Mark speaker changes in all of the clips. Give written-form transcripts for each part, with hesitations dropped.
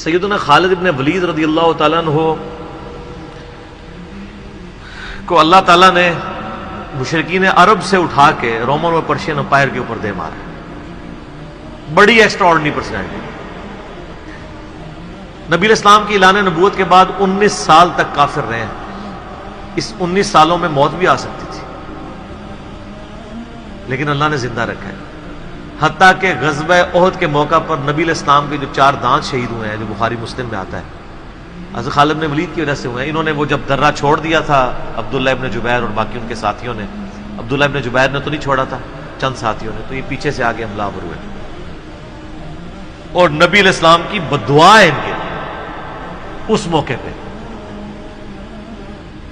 Speaker 1: سیدنا خالد ابن ولید رضی اللہ تعالیٰ عنہ کو اللہ تعالیٰ نے مشرکین عرب سے اٹھا کے رومن اور پرشین امپائر کے اوپر دے مارا. بڑی ایکسٹرا آرڈنری پرسنالٹی. نبی علیہ السلام کی اعلان نبوت کے بعد 19 سال تک کافر رہے ہیں. اس 19 سالوں میں موت بھی آ سکتی تھی لیکن اللہ نے زندہ رکھا ہے. حتیٰ کہ غزوہ احد کے موقع پر نبی علیہ السلام کے جو 4 دانت شہید ہوئے ہیں جو بخاری مسلم میں آتا ہے حضرت خالد بن ولید کی وجہ سے ہوئے ہیں. انہوں نے وہ جب درہ چھوڑ دیا تھا عبداللہ ابن جبیر اور باقی ان کے ساتھیوں نے, عبداللہ ابن جبیر نے تو نہیں چھوڑا تھا, چند ساتھیوں نے, تو یہ پیچھے سے آگے حملہ آور ہوئے اور نبی علیہ السلام کی بددعا ہے ان کے اس موقع پہ.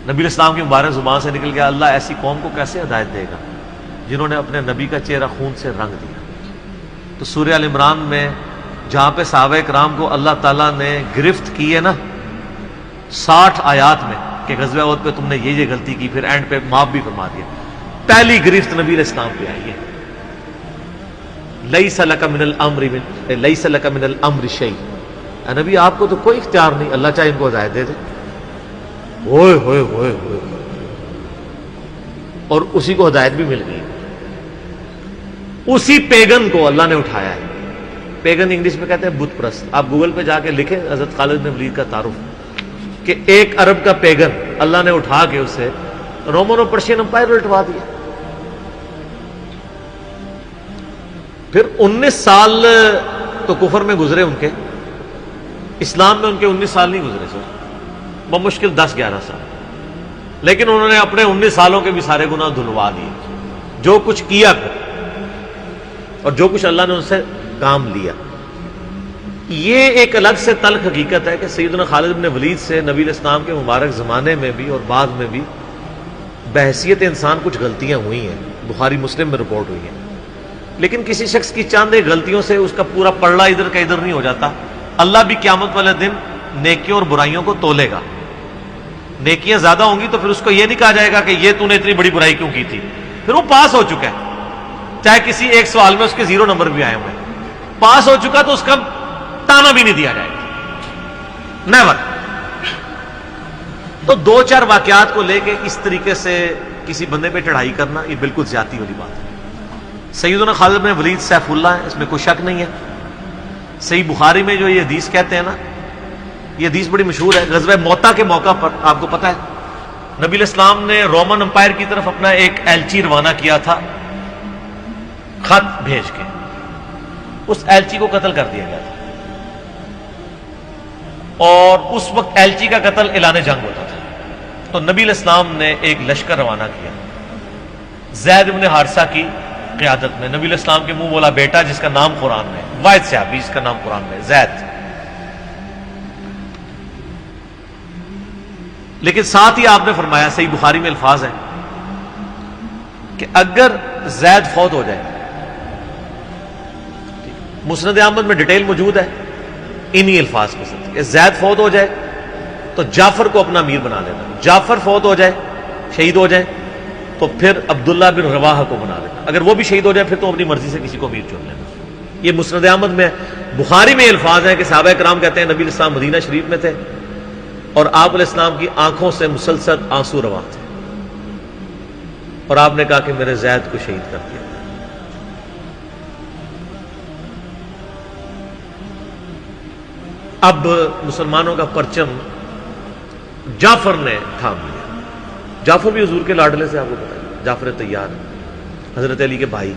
Speaker 1: نبی علیہ السلام کی مبارک زبان سے نکل گیا اللہ ایسی قوم کو کیسے ہدایت دے گا جنہوں نے اپنے نبی کا چہرہ خون سے رنگ دیا. تو سورہ ال عمران میں جہاں پہ صحابہ کرام کو اللہ تعالیٰ نے گرفت کی ہے نا 60 آیات میں کہ غزوہ احد پہ تم نے یہ غلطی کی, پھر اینڈ پہ معاف بھی فرما دیا. پہلی گرفت نبی علیہ السلام پہ آئی ہے لیس لک من الامر شیء. نبی آپ کو تو کوئی اختیار نہیں, اللہ چاہے ان کو ہدایت دے دے. ہوئے ہوئے ہوئے ہوئے اور اسی کو ہدایت بھی مل گئی. اسی پیگن کو اللہ نے اٹھایا ہے. پیگن انگلش میں کہتے ہیں بت پرست. آپ گوگل پہ جا کے لکھیں حضرت خالد بن ولید کا تعارف کہ ایک عرب کا پیگن اللہ نے اٹھا کے اسے رومن اور پرشین امپائر الٹوا دیا. پھر 19 سال تو کفر میں گزرے ان کے, اسلام میں ان کے 19 سال نہیں گزرے سر, بمشکل 10-11 سال. لیکن انہوں نے اپنے 19 سالوں کے بھی سارے گناہ دھلوا دیے. جو کچھ کیا اور جو کچھ اللہ نے ان سے کام لیا. یہ ایک الگ سے تلخ حقیقت ہے کہ سیدنا خالد بن ولید سے نبی علیہ السلام کے مبارک زمانے میں بھی اور بعد میں بھی بحیثیت انسان کچھ غلطیاں ہوئی ہیں, بخاری مسلم میں رپورٹ ہوئی ہیں. لیکن کسی شخص کی چاند غلطیوں سے اس کا پورا پلڑا ادھر کا ادھر نہیں ہو جاتا. اللہ بھی قیامت والے دن نیکیوں اور برائیوں کو تولے گا. نیکیاں زیادہ ہوں گی تو پھر اس کو یہ نہیں کہا جائے گا کہ یہ تو نے اتنی بڑی برائی کیوں کی تھی, پھر وہ پاس ہو چکا ہے. چاہے کسی ایک سوال میں اس کے 0 نمبر بھی آئے ہوئے, پاس ہو چکا تو اس کا تانا بھی نہیں دیا جائے گا, نیور. تو 2-4 واقعات کو لے کے اس طریقے سے کسی بندے پہ چڑھائی کرنا یہ بالکل زیادتی والی بات ہے. سیدنا خالد بن ولید سیف اللہ ہے, اس میں کوئی شک نہیں ہے. صحیح بخاری میں جو یہ حدیث کہتے ہیں نا, یہ حدیث بڑی مشہور ہے. غزوہ موتا کے موقع پر آپ کو پتا ہے نبی علیہ السلام نے رومن امپائر کی طرف اپنا ایک ایلچی روانہ کیا تھا, خط بھیج کے. اس ایلچی کو قتل کر دیا گیا تھا اور اس وقت ایلچی کا قتل اعلان جنگ ہوتا تھا. تو نبی علیہ السلام نے ایک لشکر روانہ کیا زید بن حارثہ کی قیادت میں. نبی علیہ السلام کے منہ بولا بیٹا جس کا نام قرآن میں, واحد صحابی جس کا نام قرآن میں زید. لیکن ساتھ ہی آپ نے فرمایا, صحیح بخاری میں الفاظ ہیں کہ اگر زید فوت ہو جائے, مسند احمد میں ڈیٹیل موجود ہے انہی الفاظ کے ساتھ, کہ زید فوت ہو جائے تو جعفر کو اپنا امیر بنا لینا. جعفر فوت ہو جائے, شہید ہو جائے, تو پھر عبداللہ بن رواحہ کو بنا لینا. اگر وہ بھی شہید ہو جائے پھر تو اپنی مرضی سے کسی کو امیر چن لینا. یہ مسند احمد میں, بخاری میں الفاظ ہیں کہ صحابہ کرام کہتے ہیں نبی علیہ السلام مدینہ شریف میں تھے اور آپ علیہ السلام کی آنکھوں سے مسلسل آنسو رواں تھے اور آپ نے کہا کہ میرے زید کو شہید کر دیا. اب مسلمانوں کا پرچم جعفر نے تھام لیا. جعفر بھی حضور کے لاڈلے سے, آپ کو پتا ہے جعفر طیار حضرت علی کے بھائی,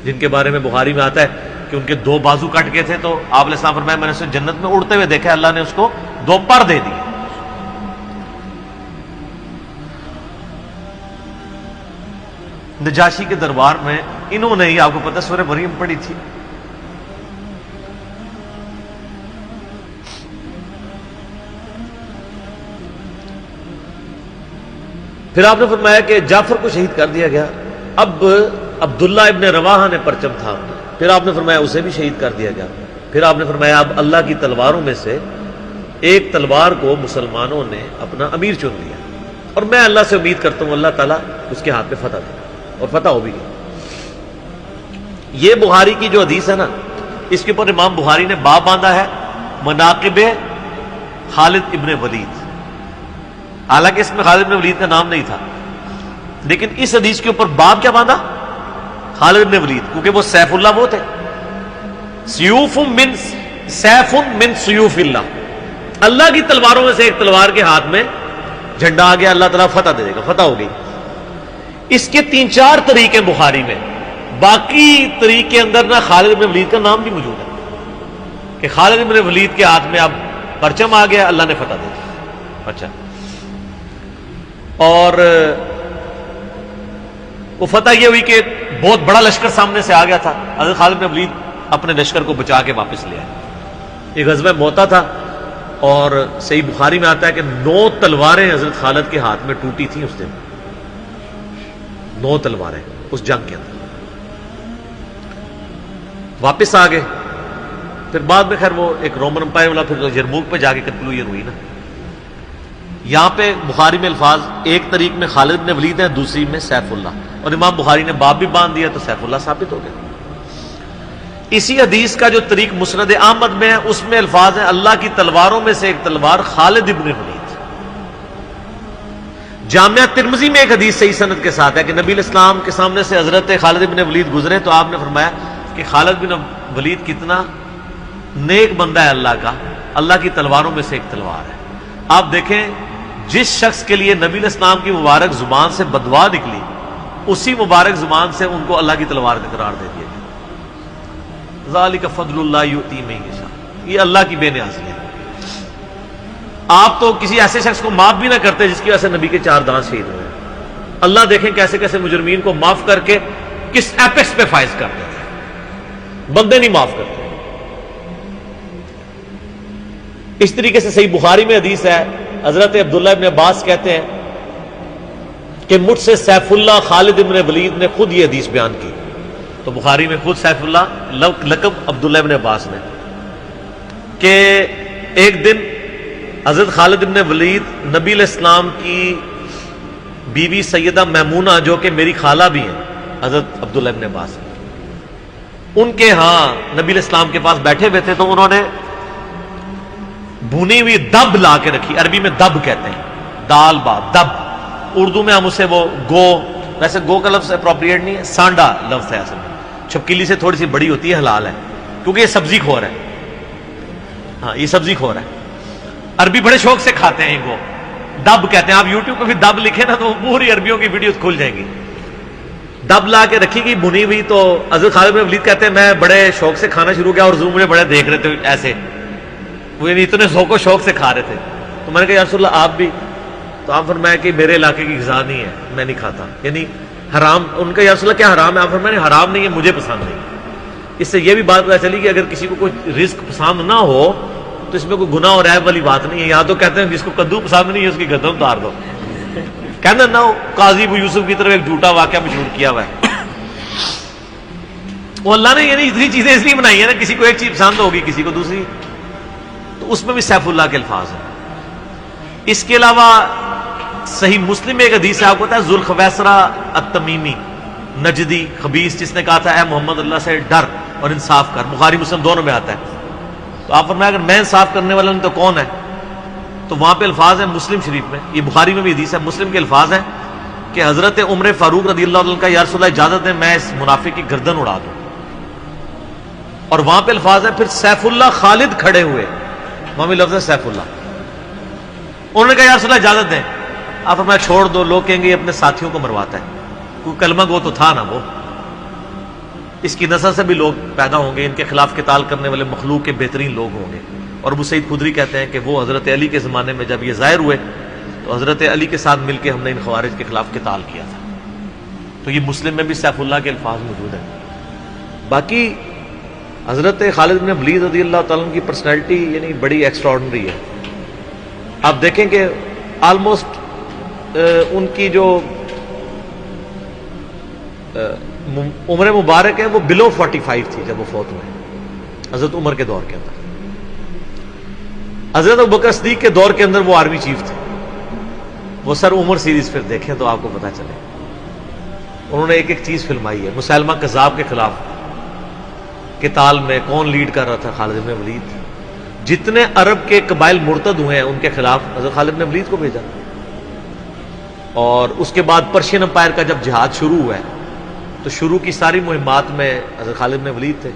Speaker 1: جن کے بارے میں بخاری میں آتا ہے کہ ان کے 2 بازو کٹ گئے تھے تو آپ علیہ السلام فرمایا میں نے اسے جنت میں اڑتے ہوئے دیکھا, اللہ نے اس کو 2 پر دے دیے. نجاشی کے دربار میں انہوں نے ہی, آپ کو پتا سورہ مریم پڑھی تھی. پھر آپ نے فرمایا کہ جعفر کو شہید کر دیا گیا. اب عبداللہ ابن رواحہ نے پرچم تھام لیا. پھر آپ نے فرمایا اسے بھی شہید کر دیا گیا. پھر آپ نے فرمایا اب اللہ کی تلواروں میں سے ایک تلوار کو مسلمانوں نے اپنا امیر چن لیا اور میں اللہ سے امید کرتا ہوں اللہ تعالیٰ اس کے ہاتھ پہ فتح دے اور فتح ہو بھی گئی. یہ بخاری کی جو حدیث ہے نا, اس کے اوپر امام بخاری نے باب باندھا ہے مناقب خالد ابن ولید، حالانکہ اس میں خالد ابن ولید کا نام نہیں تھا، لیکن اس حدیث کے اوپر باب کیا باندھا؟ خالد ابن ولید، کیونکہ وہ سیف اللہ وہ تھے، سیوف من سیوف اللہ، اللہ کی تلواروں میں سے ایک تلوار کے ہاتھ میں جھنڈا آ گیا، اللہ تعالیٰ فتح دے دے گا، فتح ہو گئی۔ اس کے 3-4 طریقے بخاری میں، باقی طریق کے اندر نہ خالد ابن ولید کا نام بھی موجود ہے کہ خالد ابن ولید کے ہاتھ میں اب پرچم آ گیا، اللہ نے فتح دے دی۔ اچھا، اور وہ فتح یہ ہوئی کہ بہت بڑا لشکر سامنے سے آ گیا تھا، حضرت خالد بن ولید اپنے لشکر کو بچا کے واپس لے آئے۔ یہ غزوہ موتا تھا، اور صحیح بخاری میں آتا ہے کہ 9 تلواریں حضرت خالد کے ہاتھ میں ٹوٹی تھیں اس دن، 9 تلواریں اس جنگ کے اندر۔ واپس آ گئے، پھر بعد میں خیر وہ ایک رومن امپائر والا پھر یرموک پہ جا کے کنکلوژن ہوئی نا۔ یہاں پہ بخاری میں الفاظ ایک طریق میں خالد بن ولید ہیں، دوسری میں سیف اللہ، اور امام بخاری نے باب بھی باندھ دیا تو سیف اللہ ثابت ہو گیا۔ اسی حدیث کا جو طریق مسند احمد میں ہے اس میں الفاظ ہیں اللہ کی تلواروں میں سے ایک تلوار خالد ابن ولید۔ جامعہ ترمذی میں ایک حدیث صحیح سند کے ساتھ ہے کہ نبی الاسلام کے سامنے سے حضرت خالد ابن ولید گزرے تو آپ نے فرمایا کہ خالد بن ولید کتنا نیک بندہ ہے اللہ کا، اللہ کی تلواروں میں سے ایک تلوار ہے۔ آپ دیکھیں جس شخص کے لیے نبی الاسلام کی مبارک زبان سے بددعا نکلی، اسی مبارک زبان سے ان کو اللہ کی تلوار کا قرار دے دیا گیا۔ ذالک فضل اللہ یؤتی من یشاء، یہ اللہ کی بے نیازی ہے۔ آپ تو کسی ایسے شخص کو معاف بھی نہ کرتے جس کی وجہ سے نبی کے 4 دانت شہید ہوئے، اللہ دیکھیں کیسے کیسے مجرمین کو معاف کر کے کس ایپیکس پہ فائز کر دیتے ہیں، بندے نہیں معاف کرتے۔ اس طریقے سے صحیح بخاری میں حدیث ہے، حضرت عبداللہ ابن عباس کہتے ہیں کہ مجھ سے سیف اللہ خالد ابن ولید نے خود یہ حدیث بیان کی، تو بخاری میں خود سیف اللہ لقب عبداللہ ابن عباس نے، کہ ایک دن حضرت خالد ابن ولید نبی علیہ السلام کی بیوی سیدہ میمونہ جو کہ میری خالہ بھی ہیں حضرت عبداللہ ابن عباس، ان کے ہاں نبی علیہ السلام کے پاس بیٹھے ہوئے تھے، تو انہوں نے بھونی ہوئی دب لا کے رکھی، عربی میں دب کہتے ہیں، دال با دب، اردو میں ہم اسے وہ گو، ویسے گو کا لفظ اپروپریٹ نہیں ہے، سانڈا لفظ ہے اصل میں، چھپکلی سے تھوڑی سی بڑی ہوتی ہے، حلال ہے کیونکہ یہ سبزی خور ہے، ہاں یہ سبزی خور ہے، عربی بڑے شوق سے کھاتے ہیں گو، دب کہتے ہیں۔ آپ یوٹیوب پہ بھی دب لکھیں نا تو پوری عربیوں کی ویڈیوز کھل جائیں گی۔ دب لا کے رکھی گئی بھنی ہوئی، تو حضرت خالد بن ولید کہتے ہیں میں بڑے شوق سے کھانا شروع کیا، اور حضور مجھے بڑے دیکھ رہے تھے ایسے، وہ یعنی اتنے ذوق و شوق سے کھا رہے تھے، تو میں نے کہا یا رسول اللہ آپ بھی؟ تو آپ فرمایا کہ میرے علاقے کی غذا نہیں ہے، میں نہیں کھاتا، یعنی حرام۔ ان کا یا رسول اللہ کیا حرام ہے؟ آپ فرمایا حرام نہیں ہے، مجھے پسند نہیں۔ اس سے یہ بھی بات پتہ چلی کہ اگر کسی کو کوئی رزق پسند نہ ہو تو اس میں کوئی گناہ اور عیب والی بات نہیں ہے۔ یہاں تو کہتے ہیں جس کو کدو پسند نہیں ہے اس کی گردن اتار دو، کہنا نہ ہو۔ قاضی ابو یوسف کی طرف ایک جھوٹا واقعہ مشہور کیا ہوا ہے، وہ اللہ نے یعنی اتنی چیزیں اس لیے بنائی ہیں نا، کسی کو ایک چیز پسند ہوگی کسی کو دوسری، تو اس میں بھی سیف اللہ کے الفاظ ہیں۔ اس کے علاوہ صحیح مسلم میں ایک حدیث ہے، آپ کو پتا ہے ذوالخویسرہ التمیمی نجدی خبیث جس نے کہا تھا اے محمد اللہ سے ڈر اور انصاف کر، بخاری مسلم دونوں میں آتا ہے، تو آپ فرمایا اگر میں انصاف کرنے والا نہیں تو کون ہے؟ تو وہاں پہ الفاظ ہیں مسلم شریف میں، یہ بخاری میں بھی حدیث ہے، مسلم کے الفاظ ہیں کہ حضرت عمر فاروق رضی اللہ عنہ کا یا رسول اللہ اجازت ہے میں اس منافق کی گردن اڑا دوں، اور وہاں پہ الفاظ ہیں پھر سیف اللہ خالد کھڑے ہوئے، وہاں بھی لفظ ہے سیف اللہ، انہوں نے کہا یا رسول اللہ اجازت دیں، آپ فرمایا چھوڑ دو، لوگ کہیں گے یہ اپنے ساتھیوں کو مرواتا ہے، کوئی کلمہ گو تو تھا نا وہ، اس کی نسل سے بھی لوگ پیدا ہوں گے، ان کے خلاف قتال کرنے والے مخلوق کے بہترین لوگ ہوں گے۔ اور ابو سعید خدری کہتے ہیں کہ وہ حضرت علی کے زمانے میں جب یہ ظاہر ہوئے تو حضرت علی کے ساتھ مل کے ہم نے ان خوارج کے خلاف قتال کیا تھا، تو یہ مسلم میں بھی سیف اللہ کے الفاظ موجود ہیں۔ باقی حضرت خالد بن ولید رضی اللہ تعالیٰ عنہ کی پرسنالٹی یعنی بڑی ایکسٹراڈنری ہے۔ آپ دیکھیں کہ آلموسٹ ان کی جو عمر مبارک ہے وہ بلو 45 تھی جب وہ فوت ہوئے، حضرت عمر کے دور کے اندر۔ حضرت ابوبکر صدیق کے دور کے اندر وہ آرمی چیف تھے۔ وہ سر عمر سیریز پھر دیکھیں تو آپ کو پتہ چلے، انہوں نے ایک ایک چیز فلمائی ہے۔ مسیلمہ کذاب کے خلاف قتال میں کون لیڈ کر رہا تھا؟ خالد بن ولید۔ جتنے عرب کے قبائل مرتد ہوئے ہیں ان کے خلاف حضرت خالد نے ولید کو بھیجا. اور اس کے بعد پرشین امپائر کا جب جہاد شروع ہوا ہے تو شروع کی ساری مہمات میں حضرت خالد نے ولید تھے.